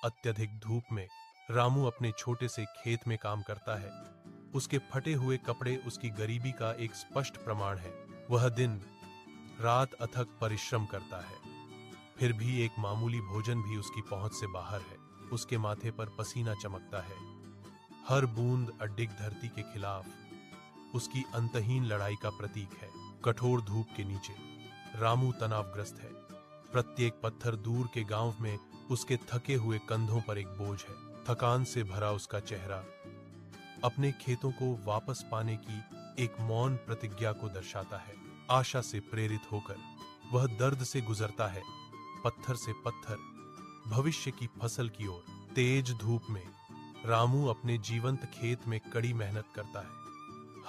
अत्यधिक धूप में रामू अपने छोटे से खेत में काम करता है। उसके फटे हुए कपड़े उसकी गरीबी का एक स्पष्ट प्रमाण है। वह दिन रात अथक परिश्रम करता है, फिर भी एक मामूली भोजन भी उसकी पहुंच से बाहर है। उसके माथे पर पसीना चमकता है। हर बूंद अडिग धरती के खिलाफ उसकी अंतहीन लड़ाई का प्रतीक है। कठोर धूप के नीचे रामू तनावग्रस्त है। प्रत्येक पत्थर दूर के गांव में उसके थके हुए कंधों पर एक बोझ है। थकान से भरा उसका चेहरा अपने खेतों को वापस पाने की एक मौन प्रतिज्ञा को दर्शाता है। आशा से प्रेरित होकर वह दर्द से गुजरता है, पत्थर से पत्थर, भविष्य की फसल की ओर। तेज धूप में रामू अपने जीवंत खेत में कड़ी मेहनत करता है।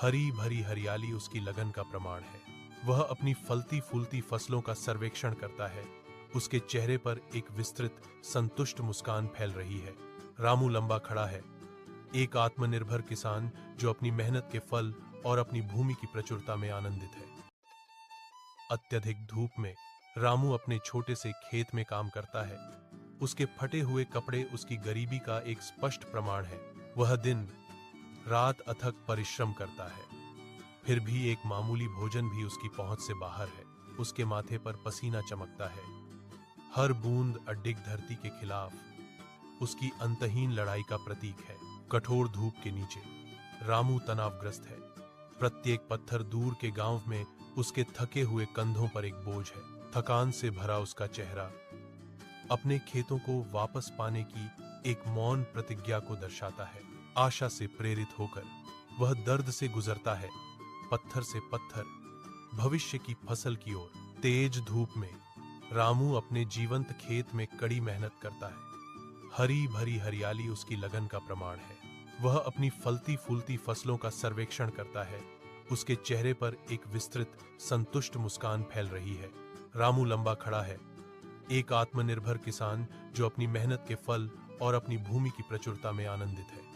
हरी भरी हरियाली उसकी लगन का प्रमाण है। वह अपनी फलती फूलती फसलों का सर्वेक्षण करता है। उसके चेहरे पर एक विस्तृत संतुष्ट मुस्कान फैल रही है। रामू लंबा खड़ा है, एक आत्मनिर्भर किसान जो अपनी मेहनत के फल और अपनी भूमि की प्रचुरता में आनंदित है। अत्यधिक धूप में रामू अपने छोटे से खेत में काम करता है। उसके फटे हुए कपड़े उसकी गरीबी का एक स्पष्ट प्रमाण है। वह दिन रात अथक परिश्रम करता है, फिर भी एक मामूली भोजन भी उसकी पहुंच से बाहर है। उसके माथे पर पसीना चमकता है। हर बूंद अडिग धरती के खिलाफ उसकी अंतहीन लड़ाई का प्रतीक है। कठोर धूप के नीचे रामू तनावग्रस्त है। प्रत्येक पत्थर दूर के गांव में उसके थके हुए कंधों पर एक बोझ है। थकान से भरा उसका चेहरा अपने खेतों को वापस पाने की एक मौन प्रतिज्ञा को दर्शाता है। आशा से प्रेरित होकर वह दर्द से गुजरता है, पत्थर से पत्थर, भविष्य की फसल की ओर। तेज धूप में रामू अपने जीवंत खेत में कड़ी मेहनत करता है। हरी भरी हरियाली उसकी लगन का प्रमाण है। वह अपनी फलती फूलती फसलों का सर्वेक्षण करता है। उसके चेहरे पर एक विस्तृत संतुष्ट मुस्कान फैल रही है। रामू लंबा खड़ा है, एक आत्मनिर्भर किसान जो अपनी मेहनत के फल और अपनी भूमि की प्रचुरता में आनंदित है।